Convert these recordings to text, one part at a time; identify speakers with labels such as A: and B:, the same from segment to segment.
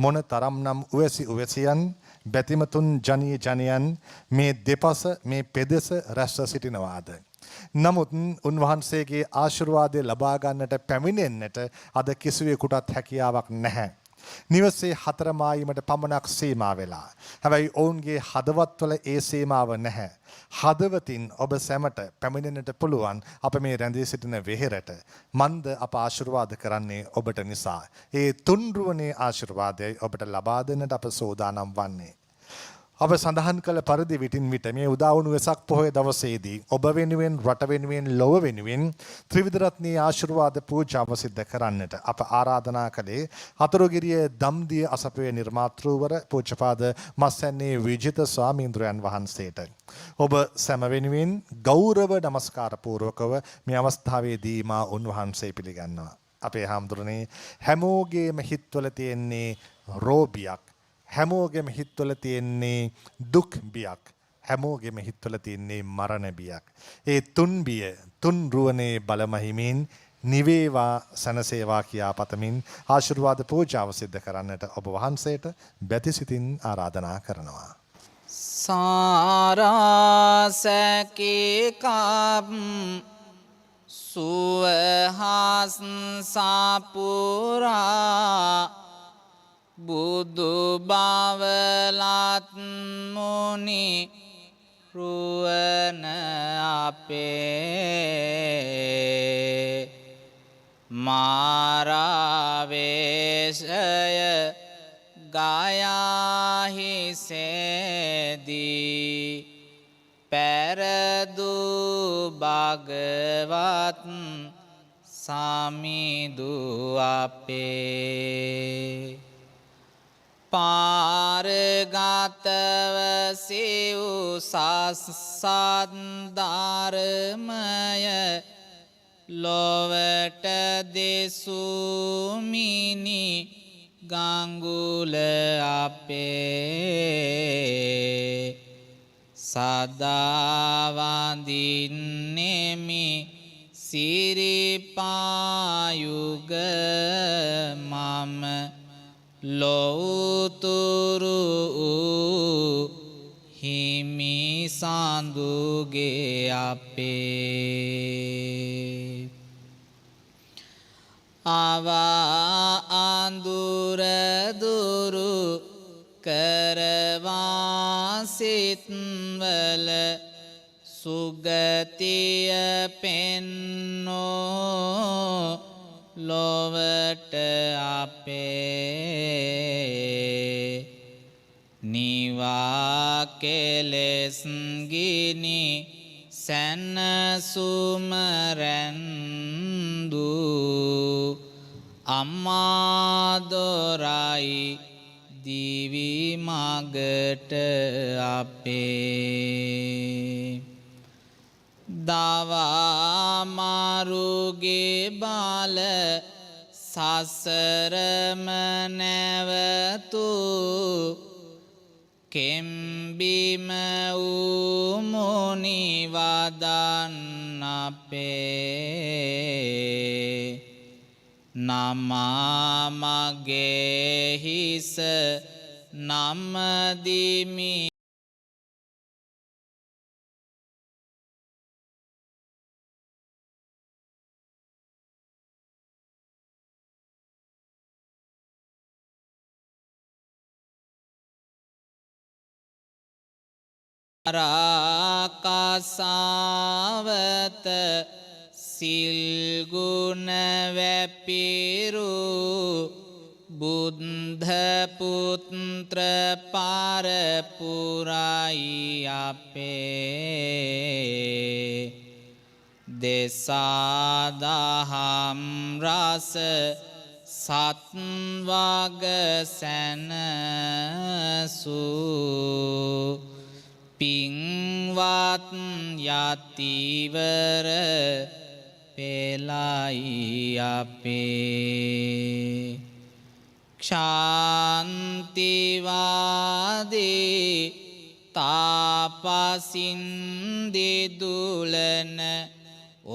A: මොන තරම්නම් උවැසි උවැසියන් බැතිමතුන් ජනීය ජනයන් මේ දෙපස මේ පෙදෙස රැස්ව සිටිනවාද. නමුත් උන්වහන්සේගේ ආශිර්වාදය ලබා ගන්නට පැමිණෙන්නට අද කිසිවෙකුටත් හැකියාවක් නැහැ. නිවසේ හතර මායිමට පමණක් සීමා වෙලා. හැබැයි ඔවුන්ගේ හදවත්වල ඒ සීමාව නැහැ. හදවතින් ඔබ සැමට පැමිණෙන්නට පුළුවන් අප මේ රැඳී සිටින වෙහෙරට. මන්ද අප ආශිර්වාද කරන්නේ ඔබට නිසා. ඒ තුන්රුවනේ ආශිර්වාදයයි ඔබට ලබා දෙන්නට අප සෝදානම් වන්නේ. අප සඳහන් කළ පරිදි විටින් විට මේ උදා වුණු වෙසක් පොහොය දවසේදී ඔබ වෙනුවෙන් රට වෙනුවෙන් ලොව වෙනුවෙන් ත්‍රිවිධ රත්නයේ ආශිර්වාද පූජාව සිද්ධ කරන්නට අප ආරාධනා කළේ හතුරුගිරිය දම්දිය අසපුවේ නිර්මාතෘවර පූජ්‍යපාද මස්සැන්නේ විජිත ස්වාමීන්ද්‍රයන් වහන්සේට ඔබ සැම වෙනුවෙන් ගෞරව නමස්කාර පූර්වකව මේ අවස්ථාවේදී මා උන්වහන්සේ පිළිගන්නවා. අපේ හාමුදුරනේ හැමෝගේම හිත්වල තියෙන්නේ රෝබියක්. හැමෝගෙම හිත්වල තියෙන්නේ දුක් බියක්. හැමෝගෙම හිත්වල තියෙන්නේ මරණ බියක්. ඒ තුන් බිය තුන් රුවනේ බලමහිමින් නිවේවා සනසේවා කියා පතමින් ආශිර්වාද පූජාව සිද්ධ කරන්නට ඔබ වහන්සේට බැතිසිතින් ආරාධනා කරනවා.
B: සාරාසකේ කම් සුවහස් සාපුරා බුදු බවලත් මුනි රුවන අපේ මාරාවේශය ගයාහි සේදී පැරදු භගවත් සමිදු අපේ පාරගතව සිව් සත්සන්ධර්මය ලොවට දෙසුමිනි ගංගුල අපේ සදාවඳින්නෙමි සිරිපායුග මම ලොවුතුරු හිමි සඳුගේ අපේ අවා අඳුර දුරු කරවා සිත්වල සුගතිය පෙන්නෝ ලොවට අපේ නිවා කෙලෙස් ගිනි සැනසුමරැන්දු අම්මාදොරයි දිවි මගට අපේ දවාමරුගේ බාල සසරම නැවතු කෙම්බිම වූ මුනිවදන් අපේ නමා මගේ හිස නමදිමි රාකසාවත සිල්ගුණ වැපිරු බුද්ධපුත්‍ර පරපුරයි අපේ දෙසාදහම් රස සත්වග සැනසූ පින්වත් යතිවර පෙළයි අපේ ක්ෂාන්තිවාදී තාපසින්දිදුලන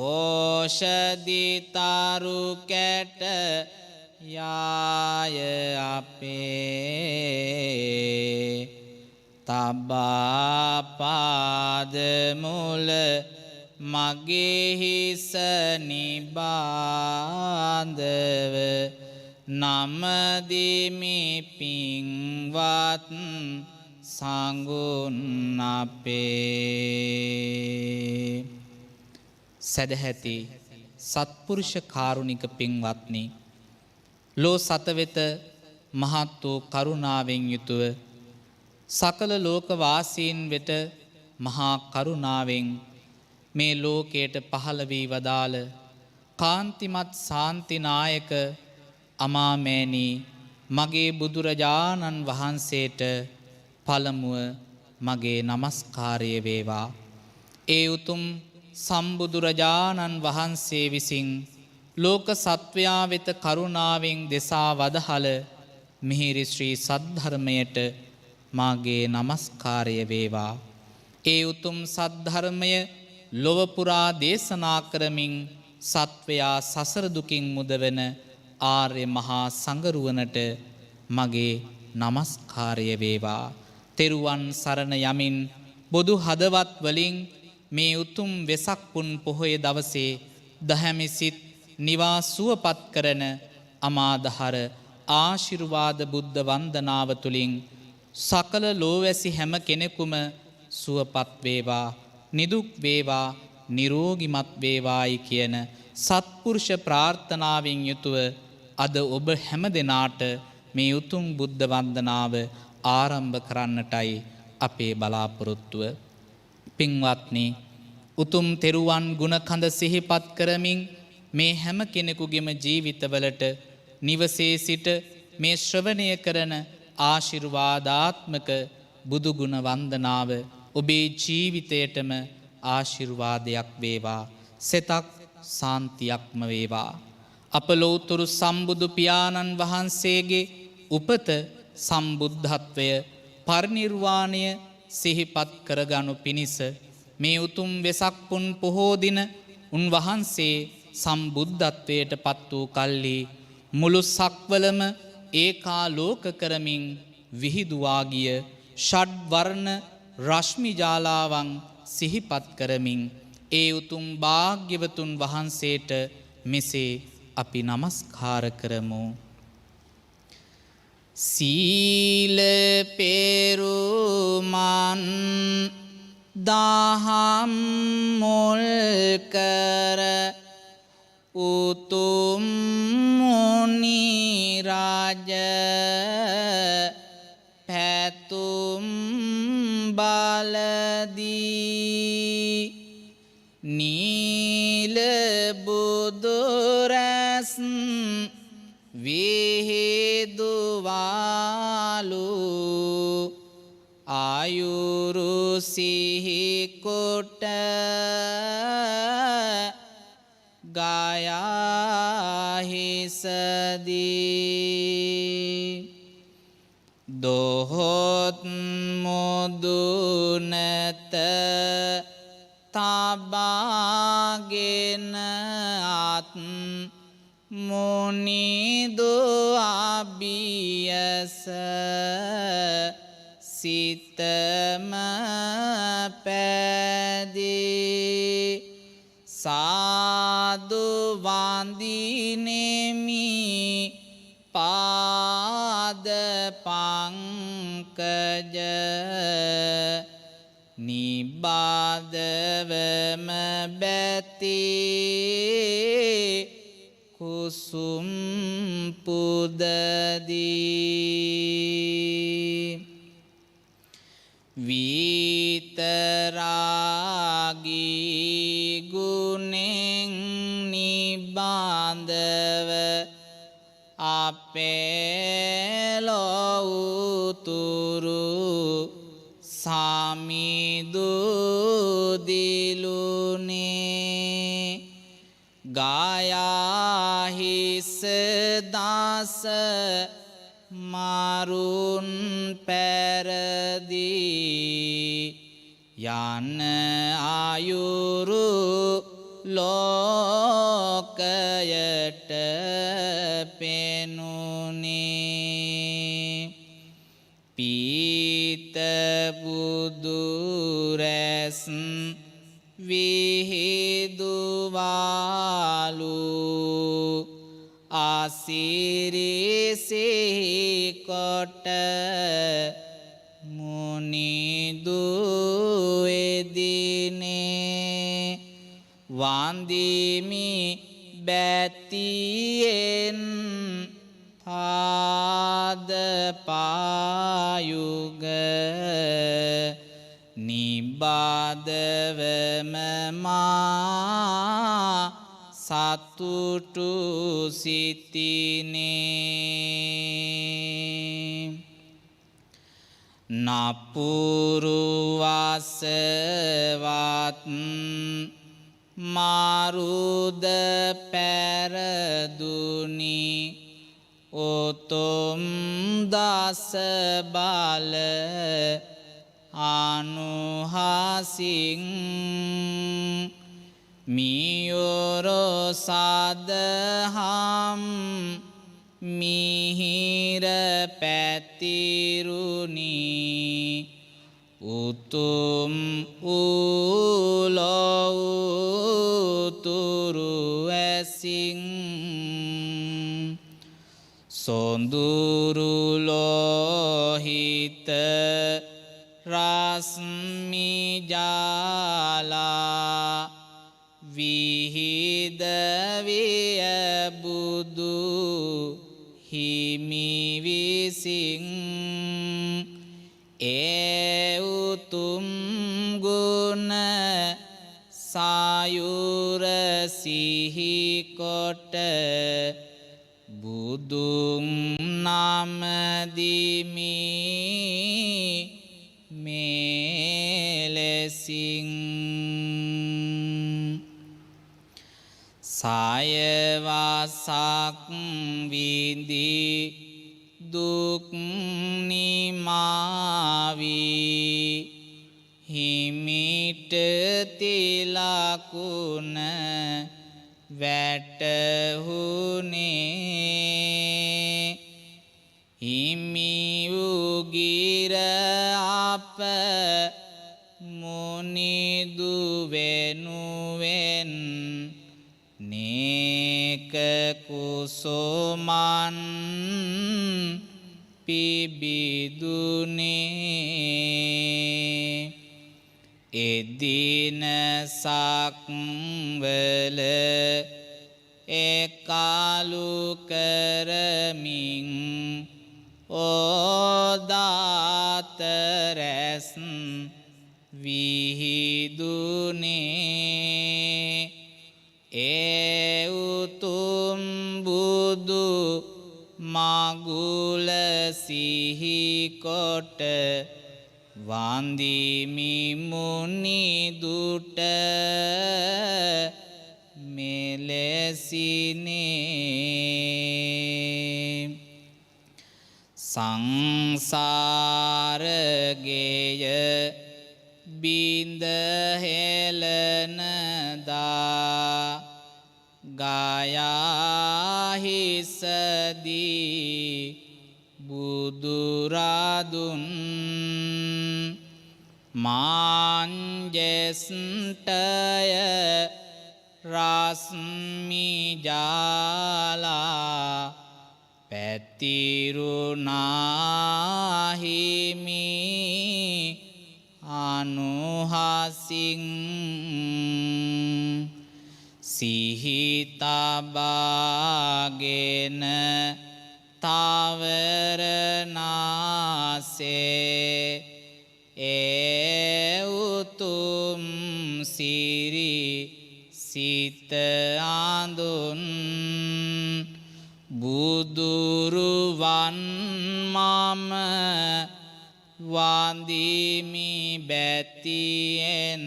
B: ඕෂධිතරු කැට යාය අපේ තබාපාදමුල මගේ හිස නිබාඳව නමදිමි පින්වත් සංගුන් අපේ. සැදැහැති සත්පුරුෂ කාරුණික පින්වත්නි, ලෝ සතවෙත මහත් වූ කරුණාවෙන් යුතුව සකල ලෝකවාසීන් වෙත මහා කරුණාවෙන් මේ ලෝකයට පහළ වී වදාළ කාන්තිමත් ශාන්තිනායක අමාමෑණී මගේ බුදුරජාණන් වහන්සේට පළමුව මගේ නමස්කාරය වේවා. ඒ උතුම් සම්බුදුරජාණන් වහන්සේ විසින් ලෝක සත්වයා වෙත කරුණාවෙන් දෙසා වදහල මිහිරි ශ්‍රී සද්ධර්මයට මාගේ නමස්කාරය වේවා. ඒ උතුම් සද්ධර්මය ලොව පුරා දේශනා කරමින් සත්වයා සසර දුකින් මුදවන ආර්ය මහා සංඝරුවනට මගේ නමස්කාරය වේවා. තෙරුවන් සරණ යමින් බොදු හදවත් වලින් මේ උතුම් වෙසක් පුන් පොහොය දවසේ දහමි සිත් නිවා සුවපත් කරන අමාදහර ආශිර්වාද බුද්ධ වන්දනාව තුලින් සකල ලෝවැසි හැම කෙනෙකුම සුවපත් වේවා, නිදුක් වේවා, නිරෝගිමත් වේවායි කියන සත්පුරුෂ ප්‍රාර්ථනාවෙන් යුතුව අද ඔබ හැම දෙනාට මේ උතුම් බුද්ධ වන්දනාව ආරම්භ කරන්නටයි අපේ බලාපොරොත්තුව. පින්වත්නි, උතුම් තෙරුවන් ගුණකඳ සිහිපත් කරමින් මේ හැම කෙනෙකුගේම ජීවිතවලට නිවසේ සිට මේ ශ්‍රවණය කරන ආශිර්වාදාත්මක බුදුගුණ වන්දනාව ඔබේ ජීවිතයටම ආශිර්වාදයක් වේවා, සෙතක් සාන්තියක්ම වේවා. අප ලෝතුරු සම්බුදු පියාණන් වහන්සේගේ උපත සම්බුද්ධත්වය පරිනිර්වාණය සිහිපත් කරගනු පිණිස මේ උතුම් වෙසක් පුන් පොහෝ දින උන්වහන්සේ සම්බුද්ධත්වයට පත් වූ කල්හි මුළු සක්වලම ඒකාලෝක කරමින් විහිදුවා ගිය ෂඩ්වර්ණ රශ්මි ජාලාවන් සිහිපත් කරමින් ඒ උතුම් භාග්‍යවතුන් වහන්සේට මෙසේ අපි නමස්කාර කරමු. සීල පෙරුමන් දහම් මුල් කර උතුම් මුනි රාජ පැතුම් බලදී නීල බුදුරැස් විහිදුවාලු ආයුරු සිහිකොට ගයාහිසදී දොහොත් මුදුනත තබාගෙන අත් මුනිදු අභියස සිතම පැදී සාදු වන්දිනෙමි පාද පංකජ නිබාදවම බැති කුසුම් පුදදී විතරාගී ගුණෙන් නිබාඳව අපේ ලොවුතුරු සමිදු දිලුනේ ගායාහිස දාස මාරුන් පැරදී යන ආයුරු ලෝකයට පෙනු පීත බුදුරැස් විහිදුවාලු ආසිරිසිකොට මුනිදුවෙදිනේ වන්දිමි බැතියෙන් පාදපායුග නිබාදවම මා සතුටු සිතිනේ නපුරුවසවත් මාරුද පැරදුනි ඔතොම් දස බල අනුහසින් මියොරෝ සදහම් මිහිර පැතිරුණි උතුම් උලොවුතුරු ඇසින් සොඳුරුලෝහිත රස්මිජාලා විහිදවිය බුදු හිමිවිසින් ඒ උතුම් ගුණ සායුර සිහිකොට බුදුන් නමදිමි මෙලෙසින් සයවසක් විඳි දුක් නිමාවී හිමිට තිලකුණ වැටහුනේ හිමිවුගිර අප මුනිදු වෙනුවෙන් නේක කුසොමන් පිබිදුනේ එදින සක්වල එකලු කරමින් ඕදාතරැස් විහිදුනේ ඒ උතුම් බුදු මගුල සිහිකොට වන්දිමි මුනිදුට මෙලෙසිනේ සංසාරගේය බින්ද හෙලනදා ගයාහිසදී බුදුරදුන් මාංජෙස්ටය රස්මිජාලා පැතිරුණාහිමි අනුහසින් සිහිතබාගෙන තවරනාසේ ඒ උතුම් සිරි සිත ආඳුන් බුදුරුවන් මම වන්දිමි බැතියෙන්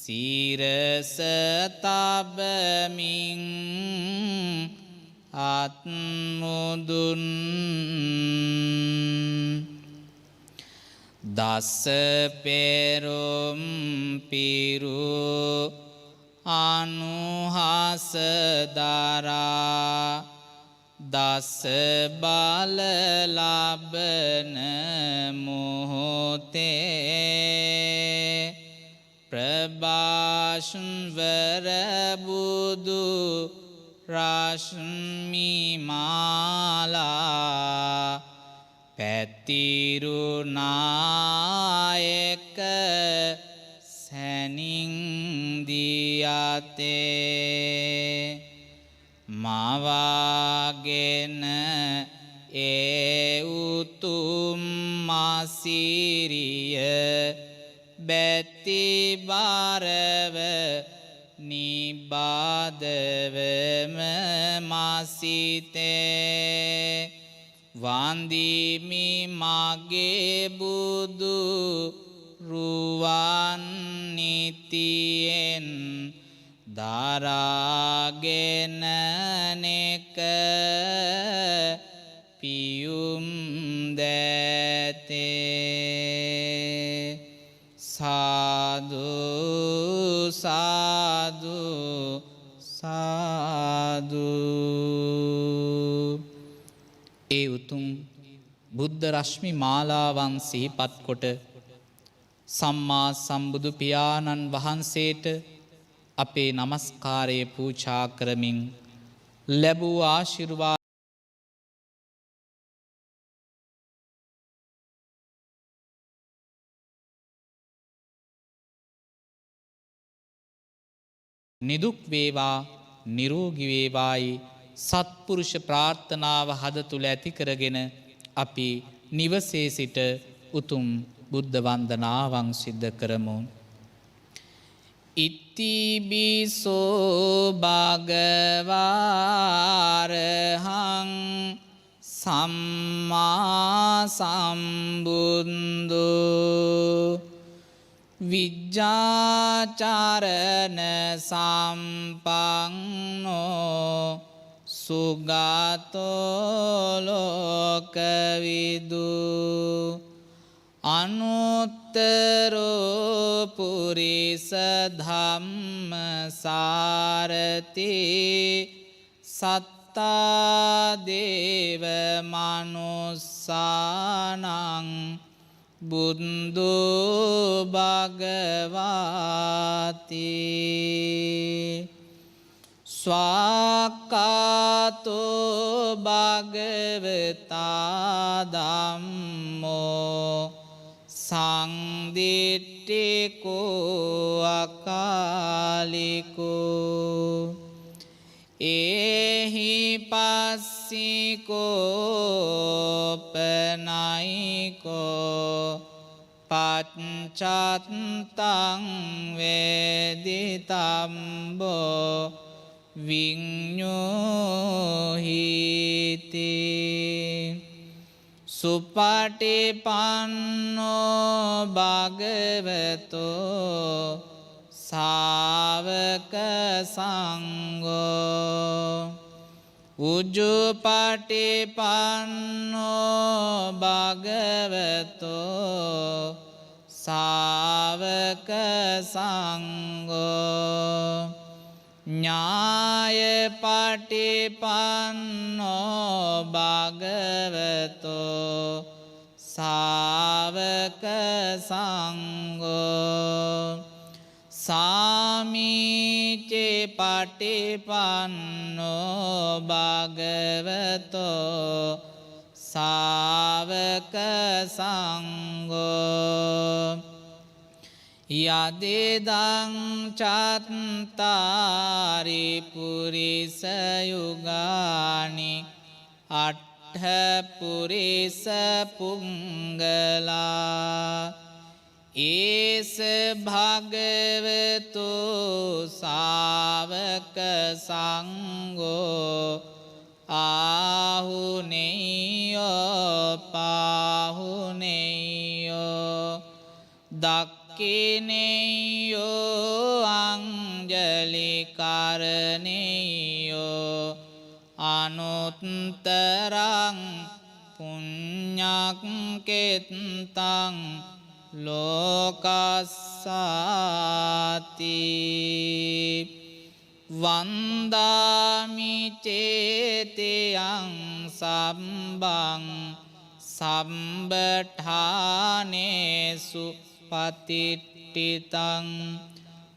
B: සිරස තබමින් අත්මුදුන් දස පෙරුම් පිරු අනුහස දරා දස බල ලබන මොහොතේ ප්‍රභාස්වර බුදු රශ්මි මාලා පැතිරුනායක සැනින් දියතේ මවාගෙන ඒ උතුම් මසිරිය බැති බරව නිබාදවම මසිතේ වන්දිමි මගේ බුදු රුවන් නිතියෙන් දරාගෙන නෙක පියුම් දැතේ සාදු සාදු සාදු. ඒ උතුම් බුද්ධ රශ්මි මාලාවන් සිහිපත් කොට සම්මා සම්බුදු පියාණන් වහන්සේට අපේ නමස්කාරය පූජා කරමින් ලැබූ ආශිර්වාද නිදුක් වේවා නිරෝගී වේවායි සත්පුරුෂ ප්‍රාර්ථනාව හද තුල ඇති කරගෙන අපි නිවසේ සිට උතුම් බුද්ධ වන්දනාවන් සිද්ධ කරමු. ඉතිබිසෝ භගවාරහං සම්මා සම්බුද්ධෝ විජ්ජාචරණ සම්පන්නෝ සුගතෝ ලෝකවිදු අනුත්තරෝ පුරිස ධම්මසාරති සත්තා දේව මනුස්සානං බුද්ධු භගවාති ස්වාක්ඛාතෝ භගවතා ධම්මෝ සංදිට්ඨිකෝ අකාලිකෝ ඒහි පස්සිකෝ පනයිකෝ පච්චත්තං වේදිතම්බෝ විඤ්ඤෝහිති සුපටිපන්නෝ භගවතෝ සාවක සංඝෝ උජුපටිපන්නෝ භගවතෝ සාවක සංඝෝ ඥායපටිපන්නෝ භගවතෝ සාවක සංඝෝ සාමීචි පටිපන්නෝ භගවතෝ සාවක සංඝෝ යදිදං චත්තාරි පුරිස යුගානි අට්ඨ පුරිස පුංගලා ඒස භගවතු සාවක සංඝෝ ආහුනේයෝ පාහුනේයෝ දක්ඛිනේයෝ අංජලි කරණේයෝ අනුත්තරං පුඤ්ඤක්කෙත්තං ලෝකස්සාති වන්දාමි චේතයං සම්බං සම්බඨානේසු පතිට්ඨිතං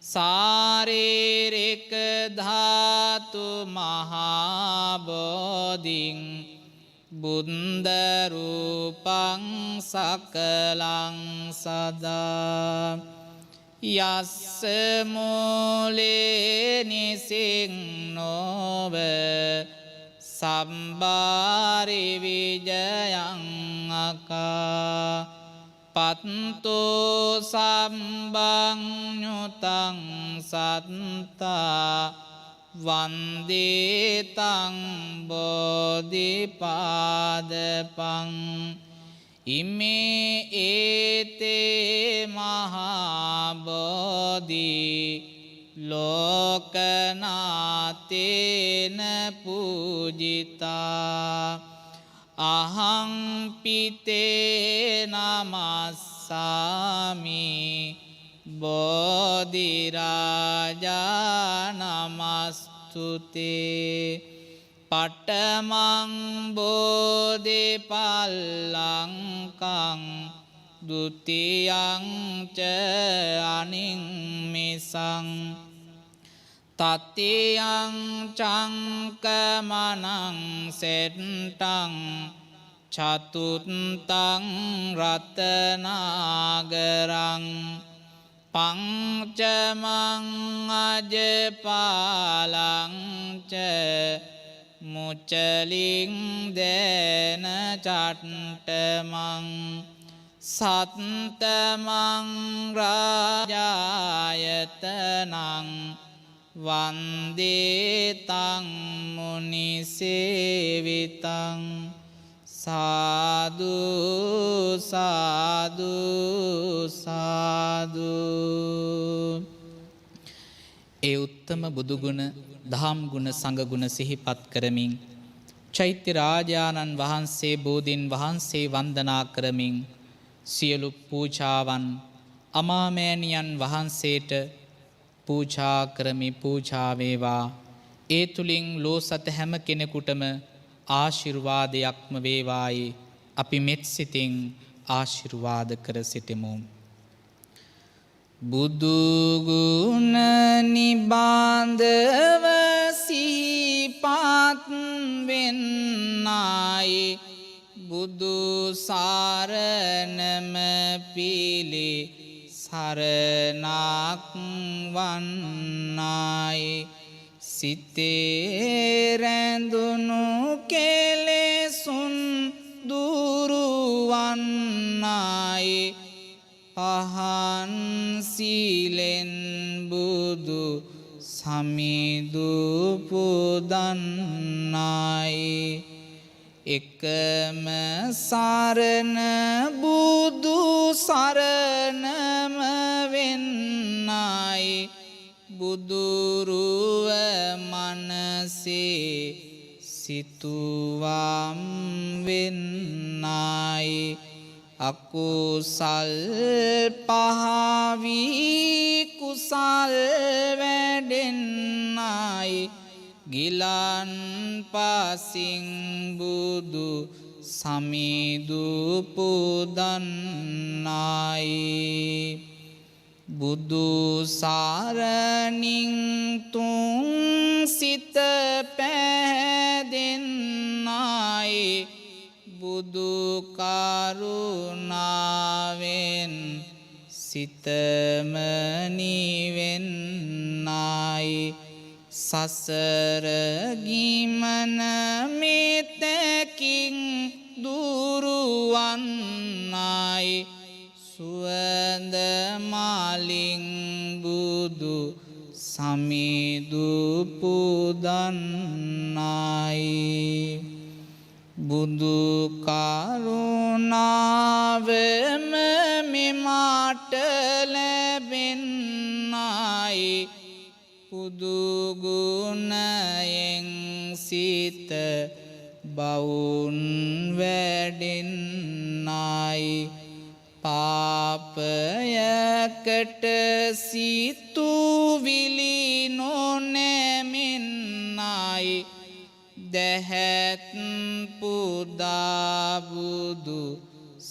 B: සාරීරික ධාතු මහා බෝධින් බුද්ධ රූපං සකලං සදා යස්ස මූලේ නිසින්නෝව සම්බාරි විජයං අකා පත්තෝ සම්බං්ඥුතං සත්තා වන්දේතං බෝධිපාදපං ඉමේ ඒතේ මහාබෝධි ලෝකනාතේන පූජිතා අහංපිතේ නමස්සාමි බෝධිරාජා නමස්තුතේ පටමං බෝධිපල්ලංකං ဒုတိယံ ච අනිම්මිසං තතියං චංකමනං සෙට්ටං චතුත්තං රතනාගරං පංචමං අජපාලං ච මුචලින් දේන චට්ටමං සත්තමං රාජායතනං වන්දේතං මුනිසේවිතං සාදු සාදු සාදු. ඒ උත්තම බුදුගුණ දහම් ගුණ සංඝගුණ සිහිපත් කරමින් චෛත්‍ය රාජානන් වහන්සේ බෝධීන් වහන්සේ වන්දනා කරමින් සියලු පූජාවන් අමාමෑණියන් වහන්සේට පූජා කරමි. පූජා වේවා. ඒ තුලින් ලෝ සත හැම කෙනෙකුටම ආශිර්වාදයක්ම වේවායි අපි මෙත් සිතින් ආශිර්වාද කර සිටිමු. බුදු ගුණ නිබාඳව සිහිපත් වෙන්නයි බුදු සරණම පිලි සරණක් වන්නයි සිතේ රැඳුණු කෙලෙසුන් දුරුවන්නයි පහන් සීලෙන් බුදු සමිදු පුදන්නයි එකම සරණ බුදු සරණම වෙන්නයි බුදුරුව මනසේ සිතුවම් වෙන්නයි අකුසල් පහවී කුසල් වැඩෙන්නයි ගිලන් පසින් බුදු සමිදු පුදන්නයි බුදු සරණින් තුන් සිත පැහැදෙන්නයි බුදු කරුණාවෙන් සිතම නිවෙන්නයි සසර ගිමන මෙතකින් දුරුවන්නයි සුවඳ මලින් බුදු සමිදු පුදන්නයි බුදු කරුණාවම මෙමට ලැබෙන්නයි බුදු ගුණයෙන් සිත බවුන් වැඩෙන්නයි පාපයකට සිතුවිලි නොනැම දැහැත් පුදාබුදු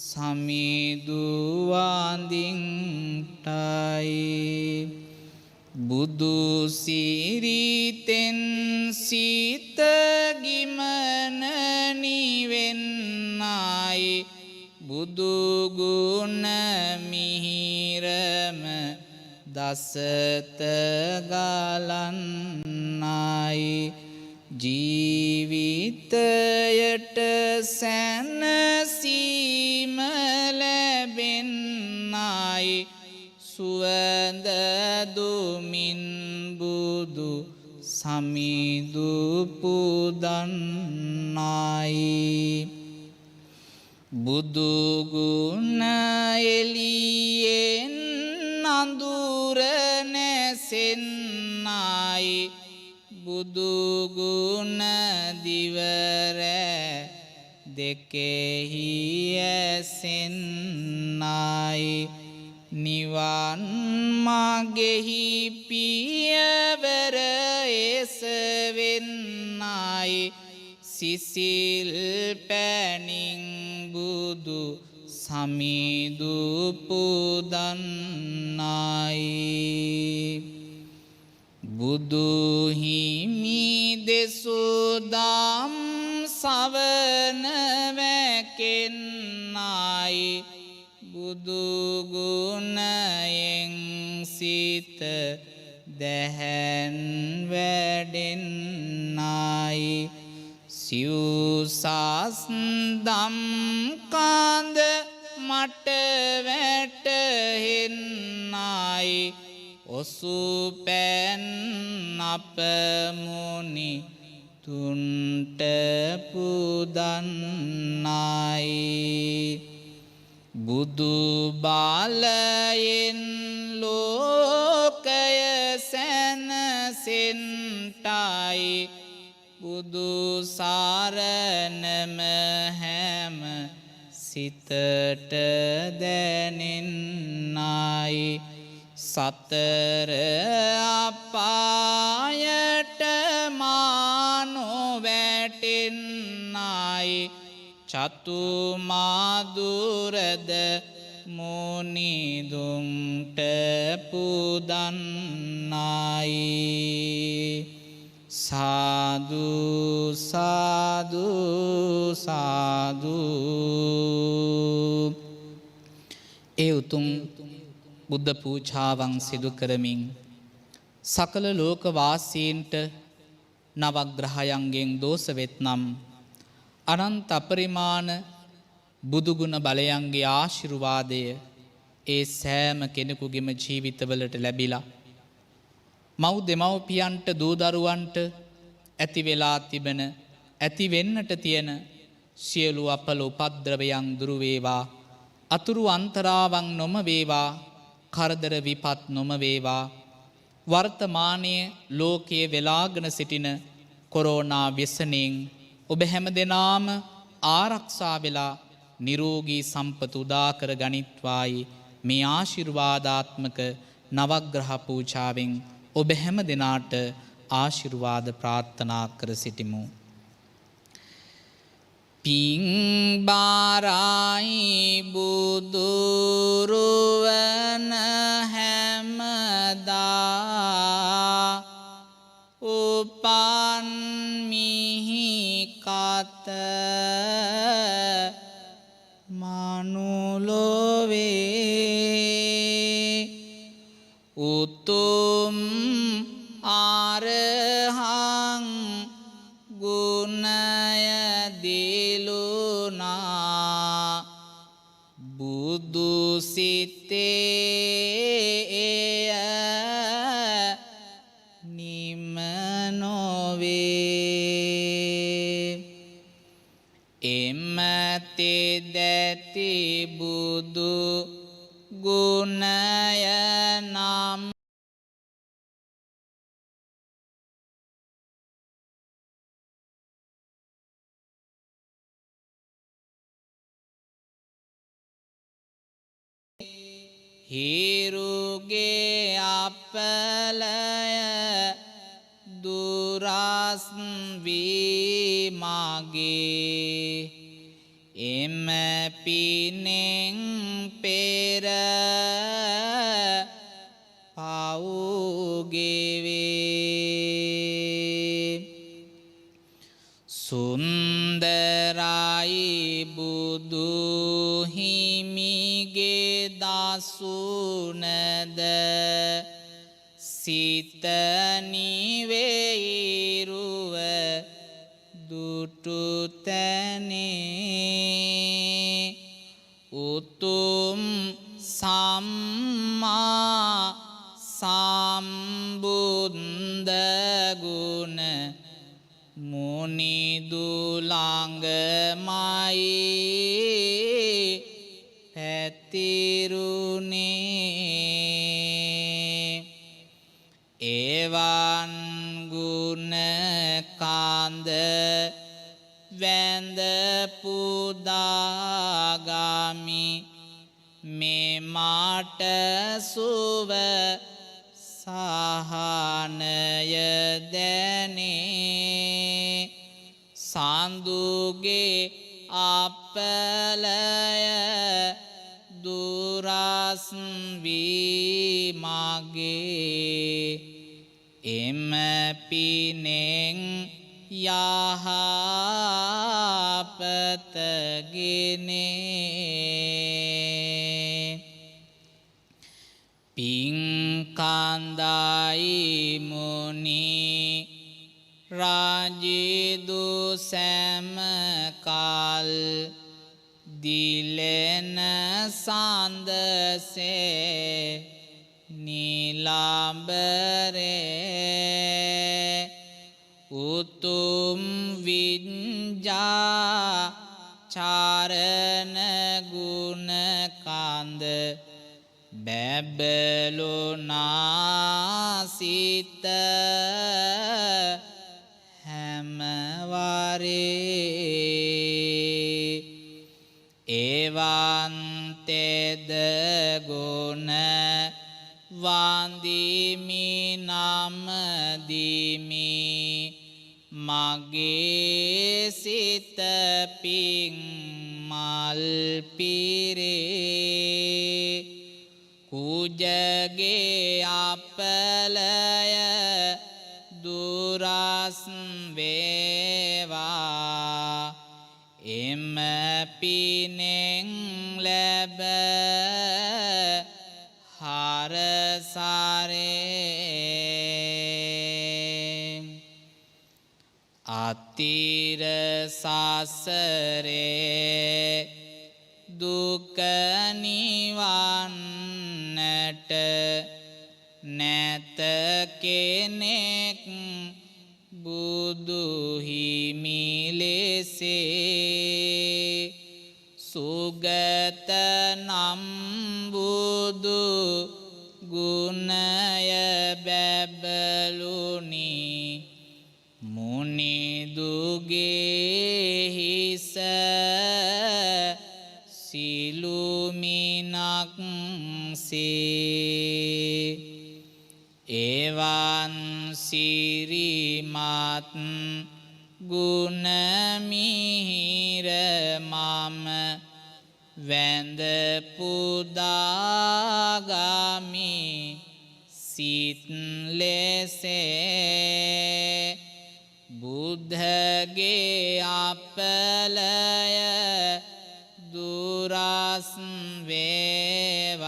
B: සමිදුවාඳින්ටයි බුදු සිරිතෙන් සිතගිමන නිවෙන්නයි බුදුගුණ මිහිරම දසත ගලන්නයි ජීවිතයට සැනසීම ලැබෙන්නයි සුවඳ දුමින් බුදු සමිදු පුදන්නයි බුදුගුණ එළියෙන් අඳුර නැසෙන්නයි බුදුගුණ දිවරෑ දෙකෙහි ඇසෙන්නයි නිවන් මගෙහි පියවර එසවෙන්නයි සිසිල් පැනින් බුදු සමිදු පුදන්නයි බුදුහිමි දෙසුදම් සවන වැකෙන්නයි බුදුගුණයෙන් සිත දැහැන් වැඩෙන්නයි සිව්සස් දම් කාන්ද මට වැටහෙන්නයි ඔසුපැන් අපමුණි තුන්ට පුදන්නයි බුදු බලයෙන් ලෝකය සැනසෙන්ටයි බුදු සරණම හැම සිතට දැනෙන්නයි සතර අපායට මානොවැටෙන්නයි චතුමාදුරද මුනිදුම්ට පුදන්නයි සාදු සාදු සාදු ඒ උතුම් බුද්ධ පූජාවන් සිදු කරමින් සකල ලෝකවාසීන්ට නවග්‍රහයන්ගෙන් දෝෂ වෙත්නම් අනන්ත අපරිමාණ බුදුගුණ බලයන්ගේ ආශිර්වාදය ඒ සෑම කෙනෙකුගේම ජීවිතවලට ලැබිලා මව් දෙමව්පියන්ට දූ දරුවන්ට ඇති වෙලා තිබෙන ඇති වෙන්නට තියෙන සියලු අපල උපද්‍රවයන් දුරු වේවා අතුරු අන්තරාවන් නොම වේවා කරදර විපත් නොම වේවා වර්තමානයේ ලෝකයේ වෙලාගෙන සිටින කොරෝනා ව්‍යසනයෙන් ඔබ හැම දෙනාම ආරක්ෂා වෙලා නිරෝගී සම්පත උදා කර ගනිත්වායි මේ ආශිර්වාදාත්මක නවග්‍රහ පූජාවෙන් ඔබ හැම දෙනාට ආශිර්වාද ප්‍රාර්ථනා කර සිටිමු. පිං බාරයි බුදුරුවන හැමදා උපන් මිහි කත මනුලොවේ උතුම් ආරහං ගුණය දිලුනා බුදු සිතේ නිම නොවේ එමෙති දැති බුදු ගුණය නම් හිරුගේ අපලය දුරස් වී මගේ එම පිනෙන් පෙර පවුගෙවේ සුන්දරයි බුදු හිමිගේ දසුනද සිත නිවේරුව දුටු තැනේ උතුම් සම්මා සම්බුද්ධ ගුණ මුනිදුලංගමයි පැතිරුණේ එවන් ගුණ කාන්ද වැඳ පුදාගමි මේ මාට සුව සහනය දැනේ සඳුගේ අපලය දුරස් වී මගේ එම පිනෙන් යහපතගෙනේ පින්කන්දයි මුනි රාජිදු සැමකල් දිලෙන සඳසේ නිලඹරේ උතුම් විඤ්ජා චාරණ ගුණ කන්ද බැබලුනාසිත හැමවරේ එවන්තෙද ගුණ වන්දිමි නමදිමි මගේ සිත පිං මල් පිරේ කුජගේ අපලය දුරස් වේවා එම පිනෙන් ලැබ හරසරේ අතිර සසරේ දුක නිවන්නට නැත කෙනෙක් බුදු හිමි ලෙසේ සුගත නම් බුදු ගුණය බැබළුනි මුනිදුගේ හිස සිළුමිනක් සේ එවන් සිරිමත් ගුණමිහිර මම වැඳ පුදාගමි සිත් ලෙසේ බුද්ධගේ අපලය දුරස් වේවා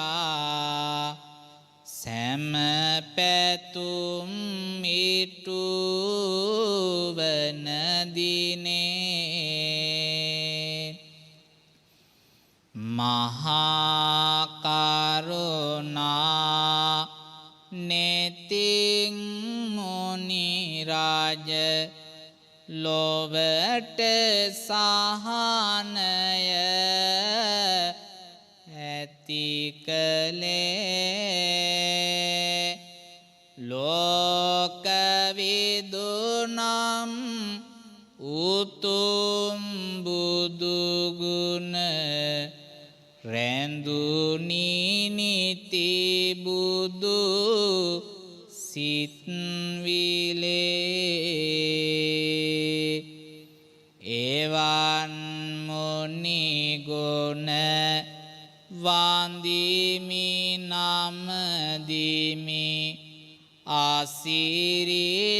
B: සැම පැතුම් ඉටුවන දිනේ මහා කරුණා නෙතින් මුනි රාජ ලොවට සහනය ඇති කළේ ලෝකවිදුනම් උතුම් බුදුගුණ රැඳුනි නිති බුදු සිත් විලේ වන්දිමි නමදිමි ආසිරිදකිමින්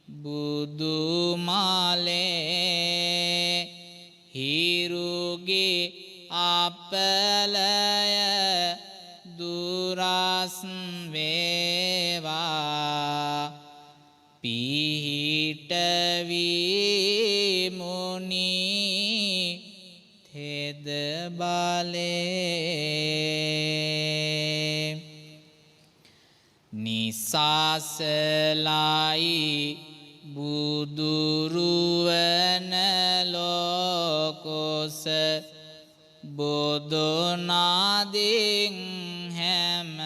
B: බුදුමලේ හිරුගේ අපලය දුරස් වේවා පිහිටවී මුනි තෙද බලේ නිසාසලයි බුදුරුවන ලෝකොස බොදනාදින් හැම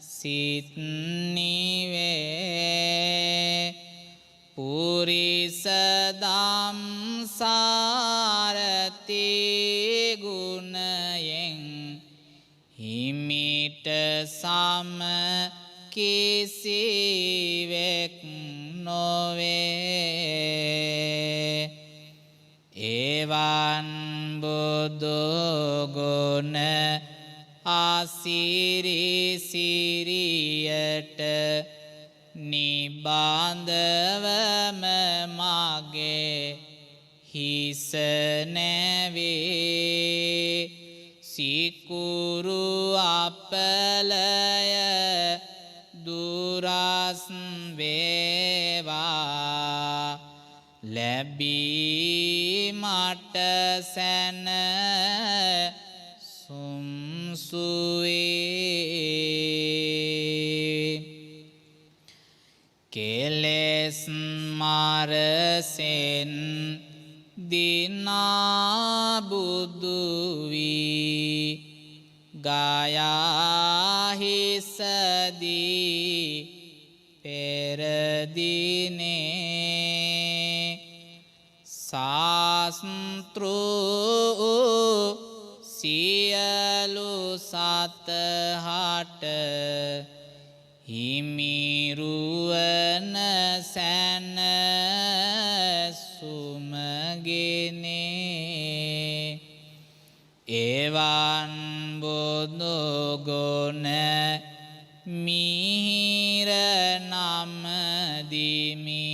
B: සිත් නිවේ පුරිසදම් සාරති ගුණයෙන් හිමිට සම කිසිවෙක් නොවේ එවන් බුදුගුණ ආසිරිසිරියට නිබාඳවම මගේ හිස නැවේ සිකුරු අපලය දුරස් වේවා ලැබී මට සැන සුම්සුවේ කෙලෙස් මරසෙන් දිනා බුදු වී ගයාහිසදී පෙරදිනේ සාස්තෘ සියලු සතහට හිමිරුවන සැන සුමගෙනේ එවන් බුදුගුණ මිහිර නමදිමි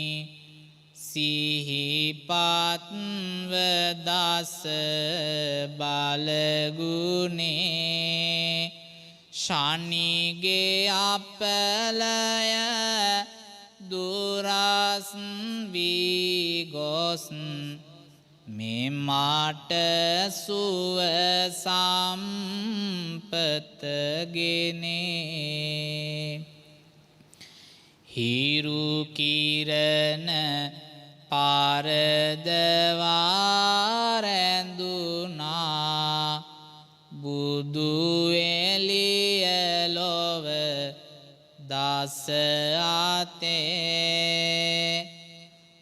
B: සිහිපත්ව දස බලගුණේ ශනිගේ අපලය දුරස් වී ගොස් මෙමට සුව සම්පතගෙනේ හිරු කිරණ පාරදවා රැඳුනා බුදු එළිය ලොව දස අතේ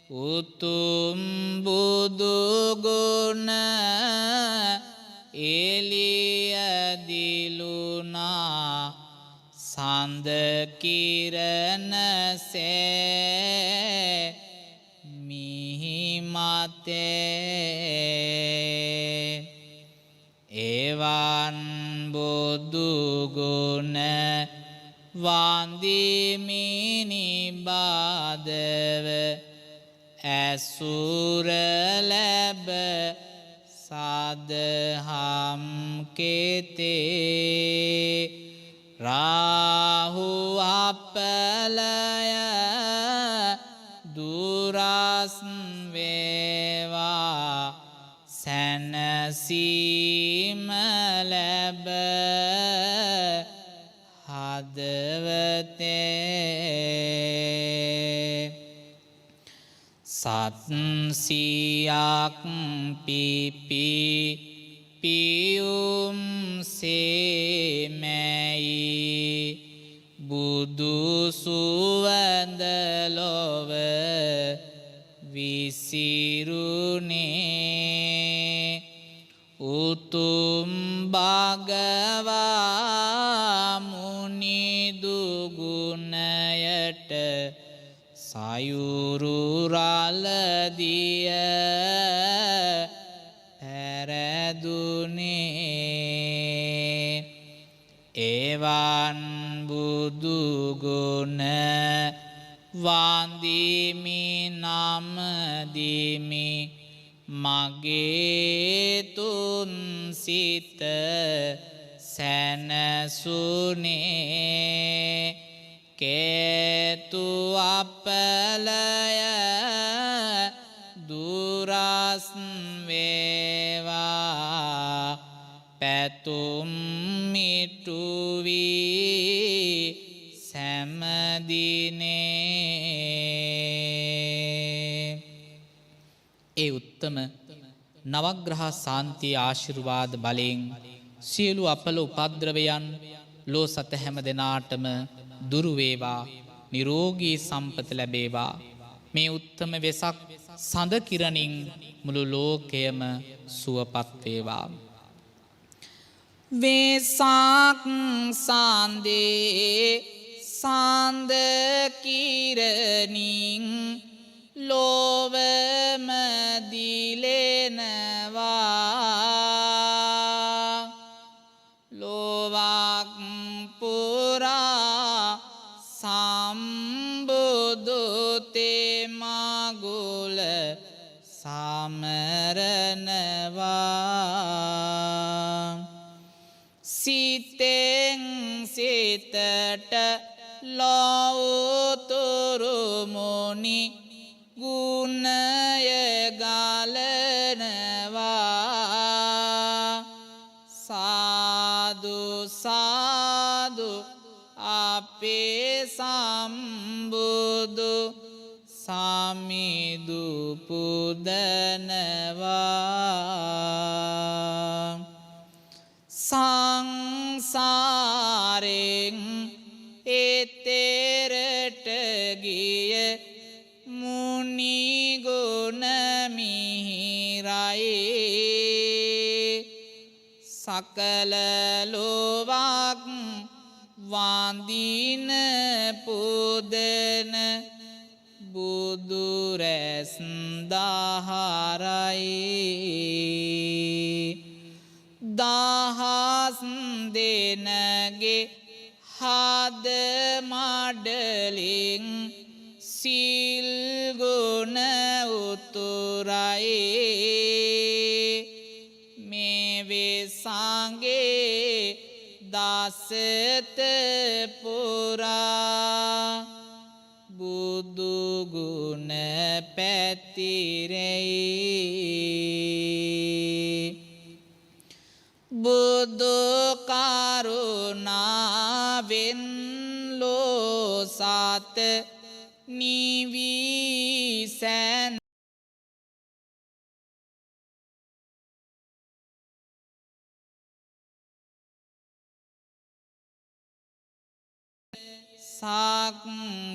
B: උතුම් බුදු ගුණ එළිය දිලුනා සඳ කිරණ සේ මිහි මතේ එවන් බුදු ගුණ වන්දිමි නිබාදව ඇසුර ලැබ සදහම් කෙතේ රාහු අපලය දුරස් වේවා සැනසීම ලැබ හදවතේ සත්සියක් පිපි පියුම් සේමැයි බුදු සුවඳ ලොව විසිරුනේ උතුම් භගවා මුනිදු ගුණයට සයුරු රලදිය පැරදුනේ එවන් බුදුගුණ වන්දිමි නමදිමි මගේ තුන් සිත සැනසුනේ කේතු අපලය දුරස් වේවා පැතුම් මිටුවී සැමදිනේ ඒ උත්තම නවග්‍රහ සාන්තිය ආශිර්වාද බලයෙන් සියලු අපල උපද්‍රවයන් ලෝ සත හැම දෙනාටම දුරු වේවා නිරෝගී සම්පත ලැබේවා මේ උත්තම වෙසක් සඳ කිරණින් මුළු ලෝකයම සුවපත් වේවා වෙසක් සාන්දේ සාන්ද කිරණින් ලෝවම දිලෙනවා ලෝවක් පුරා සම්බුදු තෙමගුල සමරනවා සිතෙන් සිතට ලෝතුරු මුනි ගුණය ගලනවා සාදු සාදු අපේ සම්බුදු සමිදු පුදනවා සංසාරෙන් එතරට ගිය මුනිගුණ මිහිරයි සකල ලෝවක් වන්දින පුදන බුදුරැස් දහරයි දහස් දෙනගේ හද මඩලින් සිල් ගුණ උතුරයි මේ වෙසංගේ දසත පුරා බුදුගුණ පැතිරෙයි බුදු කරුණාවෙන් ලෝ සත නිවිසැන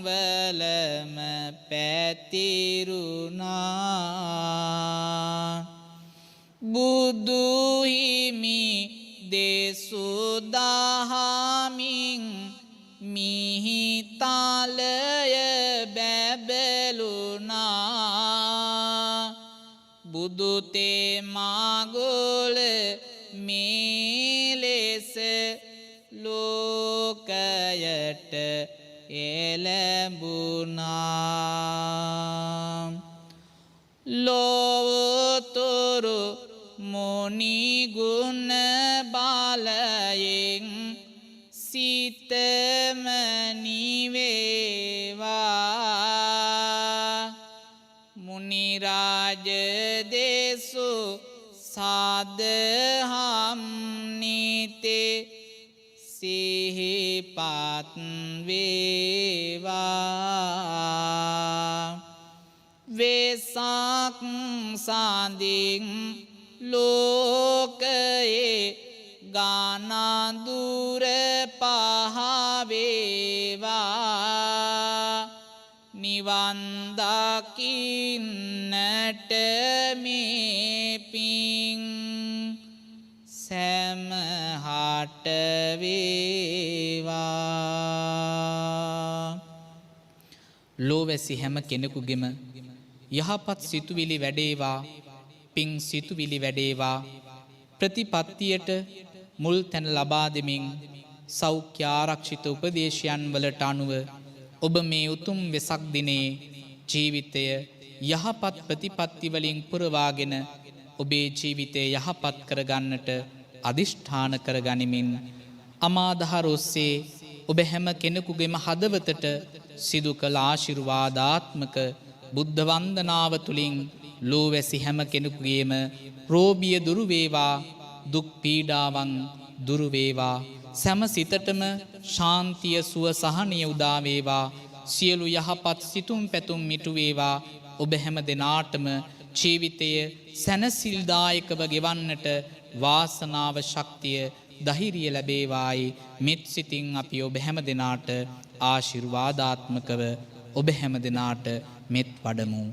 B: සක්වලම පැතිරුණා බුදුහිමි දෙසුදහමින් මිහිතලය බැබලුනා බුදුතේ මගුල මේලෙස ලෝකයට එළඹුණා ලෝතුරු මුනිගුණ බලයෙන් සිතම නිවේවා මුනිරාජ දෙසු සදහම් නිතේ සිහිපත් වේවා වෙසක් සඳින් ලෝකයේ ගානදුර පහවේවා නිවන් දකින්නට මේ පිං සැමහට වේවා ලෝවැසි හැම කෙනෙකුගෙම යහපත් සිතුවිලි වැඩේවා පිං සිතුවිලි වැඩේවා. ප්‍රතිපත්තියට මුල් තැන ලබා දෙමින් සෞඛ්‍ය ආරක්ෂිත උපදේශයන් වලට අනුව ඔබ මේ උතුම් වෙසක් දිනේ ජීවිතය යහපත් ප්‍රතිපත්ති වලින් පුරවාගෙන ඔබේ ජීවිතය යහපත් කරගන්නට අදිෂ්ඨාන කරගනිමින් අමාදහර ඔස්සේ ඔබ හැම කෙනෙකුගේම හදවතට සිදු කළ ආශිර්වාදාත්මක බුද්ධ වන්දනාව තුලින් ලෝවැසි හැම කෙනෙකුගේම රෝගිය දුරු වේවා, දුක් පීඩාවන් දුරු වේවා, සෑම සිතටම ශාන්තිය සුව සහනය උදා වේවා, සියලු යහපත් සිතුම් පැතුම් මිටු වේවා. ඔබ හැම දෙනාටම ජීවිතය සැනසිල්දායකව ගෙවන්නට වාසනාව ශක්තිය ධෛර්යය ලැබේවායි මෙත් සිතින් අපි ඔබ හැම දෙනාට ආශිර්වාදාත්මකව ඔබ හැම දෙනාට මෙත් වඩමු.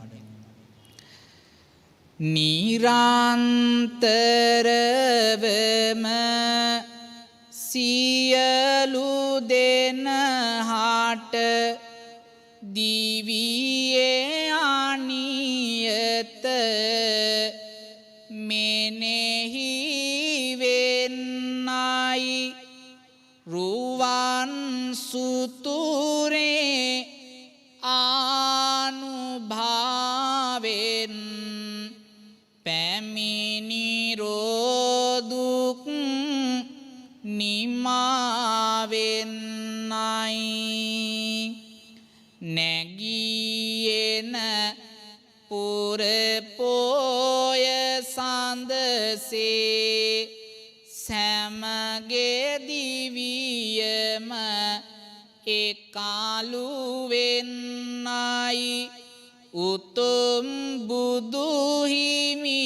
B: නිරන්තරවම සියලු දෙනාට දිවියේ අනියත මෙනෙහි වෙන්නයි රුවන් සුතුරේ ආනුභාවෙන් පැමිණි රෝදුක් නිමාවෙන්නයි නැගියෙන පුරපෝය සඳසේ සැමගේ දිවියම එකලු වෙන්නයි උතුම් බුදුහිමි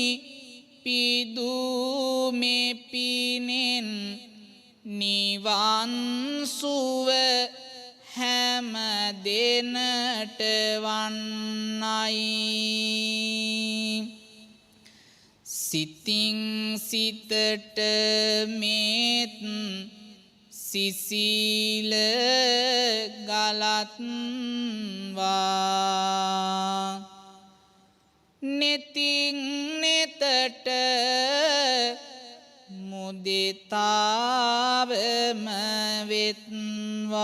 B: පිදුමෙ පිනෙන් නිවන් සුව හැම දෙනට වන්නයි. සිතින් සිතට මෙත් සිසිල ගලත්වා නෙතින් නෙතට මුදිතාවම වෙත්වා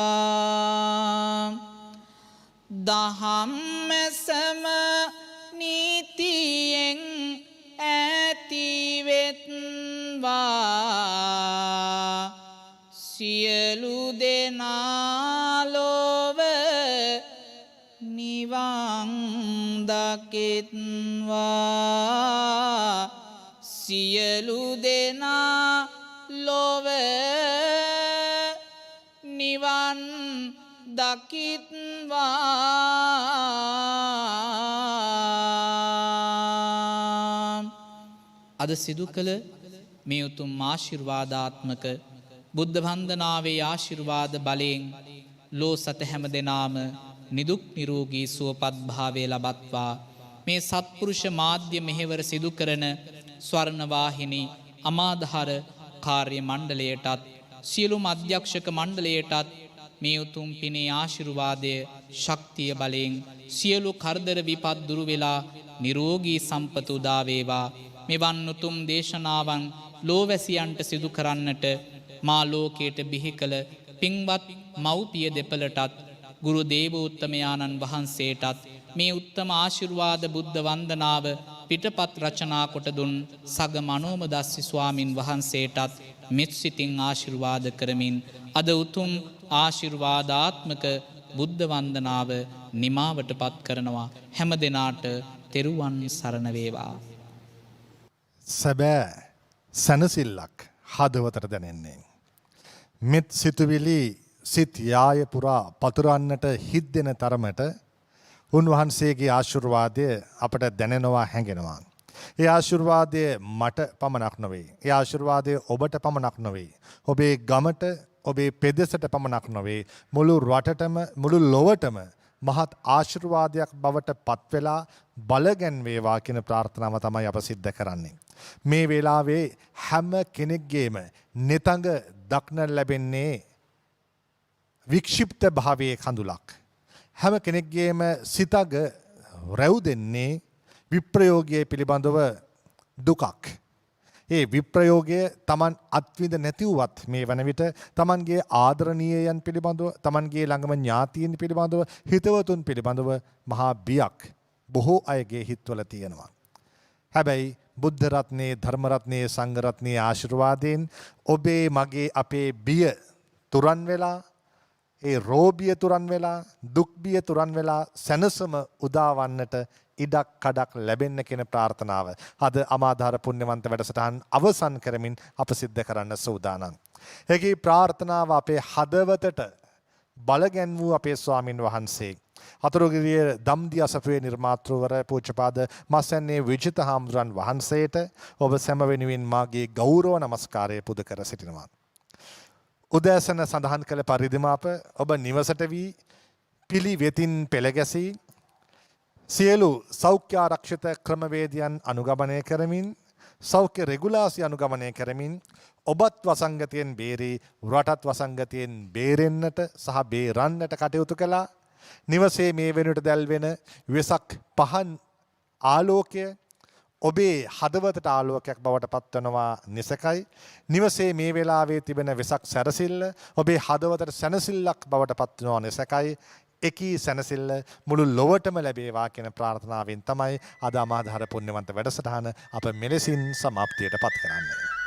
B: දහම් සම නීතියෙන් ඇතිවෙත්වා සියලු දෙනා ලොව නිවන් දකිත්වා සියලු දෙනා ලොව නිවන් දකිත්වා. අද සිදු කළ මේ උතුම් ආශිර්වාදාත්මක බුද්ධ වන්දනාවේ ආශිර්වාද බලයෙන් ලෝ සත හැම දෙනාම නිදුක් නිරෝගී සුවපත් භාවය ලබත්වා. මේ සත්පුරුෂ මාධ්‍ය මෙහෙවර සිදු කරන ස්වර්ණවාහිනී අමාදහර කාර්ය මණ්ඩලයටත් සියලුම අධ්‍යක්ෂක මණ්ඩලයටත් මේ උතුම් පිනේ ආශිර්වාදය ශක්තිය බලයෙන් සියලු කරදර විපත් දුරු වෙලා නිරෝගී සම්පත උදා වේවා. මෙවන් උතුම් දේශනාවන් ලෝවැසියන්ට සිදු කරන්නට මා ලෝකයට බිහි කළ පින්වත් මව්පිය දෙපළටත් ගුරු දේවෝත්තමයාණන් වහන්සේටත් මේ උත්තම ආශිර්වාද බුද්ධ වන්දනාව පිටපත් රචනා කොට දුන් සග මනෝමදස්සි ස්වාමින් වහන්සේටත් මෙත් සිතින් ආශිර්වාද කරමින් අද උතුම් ආශිර්වාදාත්මක බුද්ධ වන්දනාව නිමාවට පත් කරනවා. හැම දෙනාට තෙරුවන් සරණ වේවා.
A: සැබෑ සැනසිල්ලක් හදවතට දැනෙන්නේ. මෙත් සිතුවිලි සිත් යාය පුරා පතුරන්නට හිද්දෙන තරමට උන්වහන්සේගේ ආශිර්වාදය අපට දැනෙනවා, හැඟෙනවා. ඒ ආශිර්වාදය මට පමණක් නොවේ. ඒ ආශිර්වාදය ඔබට පමණක් නොවේ. ඔබේ ගමට, ඔබේ පෙදෙසට පමණක් නොවේ. මුළු රටටම, මුළු ලොවටම මහත් ආශිර්වාදයක් බවට පත්වෙලා බලගැන්වේවා කියන ප්‍රාර්ථනාව තමයි අප සිද්ධ කරන්නේ. මේ වෙලාවේ හැම කෙනෙක්ගේම නෙතඟ දක්න ලැබෙන්නේ වික්ෂිප්ත භාවයේ කඳුලක්. හැම කෙනෙක්ගේම සිතග රැව් දෙන්නේ විප්‍රයෝගය පිළිබඳව දුකක්. ඒ විප්‍රයෝගය තමන් අත්විඳ නැතිවුවත් මේ වන විට තමන්ගේ ආදරණීයයන් පිළිබඳව තමන්ගේ ළඟම ඥාතීන් පිළිබඳව හිතවතුන් පිළිබඳව මහා බියක් බොහෝ අයගේ හිත්වල තියෙනවා. හැබැයි බුද්ධ රත්නයේ ධර්ම රත්නයේ සංඝ රත්නයේ ආශිර්වාදයෙන් ඔබේ මගේ අපේ බිය තුරන් වෙලා ඒ රෝබිය තුරන් වෙලා දුක් බිය තුරන් වෙලා සැනසම උදාවන්නට ඉඩක් කඩක් ලැබෙන්න කියන ප්‍රාර්ථනාව අද අමාධාර පුණ්‍යවන්ත වැඩසටහන් අවසන් කරමින් අප සිද්ධ කරන්න සූදානම්. ඒකී ප්‍රාර්ථනාව අපේ හදවතට බලගැන් වූ අපේ ස්වාමින් වහන්සේ අතුරුගිරිය දම්දි අසපුවේ නිර්මාතෘවර පූජ්‍යපාද මස්සන්නේ විජිත හාමුදුරන් වහන්සේට ඔබ සැම වෙනුවෙන් මාගේ ගෞරව නමස්කාරය පුද කර සිටිනවා. උදෑසන සඳහන් කළ පරිදිම අප ඔබ නිවසට වී පිළිවෙතින් පෙළගැසී සියලු සෞඛ්‍ය ආරක්ෂිත ක්‍රමවේදයන් අනුගමනය කරමින් සෞඛ්‍ය රෙගුලාසි අනුගමනය කරමින් ඔබත් වසංගතයෙන් බේරී රටත් වසංගතයෙන් බේරෙන්නට සහ බේරන්නට කටයුතු කළා. නිවසේ මේ වෙනුවට දැල්වෙන වෙසක් පහන් ආලෝකය ඔබේ හදවතට ආලෝකයක් බවට පත්වනවා නිසකයි. නිවසේ මේ වෙලාවේ තිබෙන වෙසක් සැරසිල්ල ඔබේ හදවතට සැනසිල්ලක් බවට පත්වනවා නිසකයි. එකී සැනසිල්ල මුළු ලොවටම ලැබේවා කියන ප්‍රාර්ථනාවෙන් තමයි අද අමාධාර පුණ්‍යවන්ත වැඩසටහන අප මෙලෙසින් සමාප්තියට පත් කරන්නේ.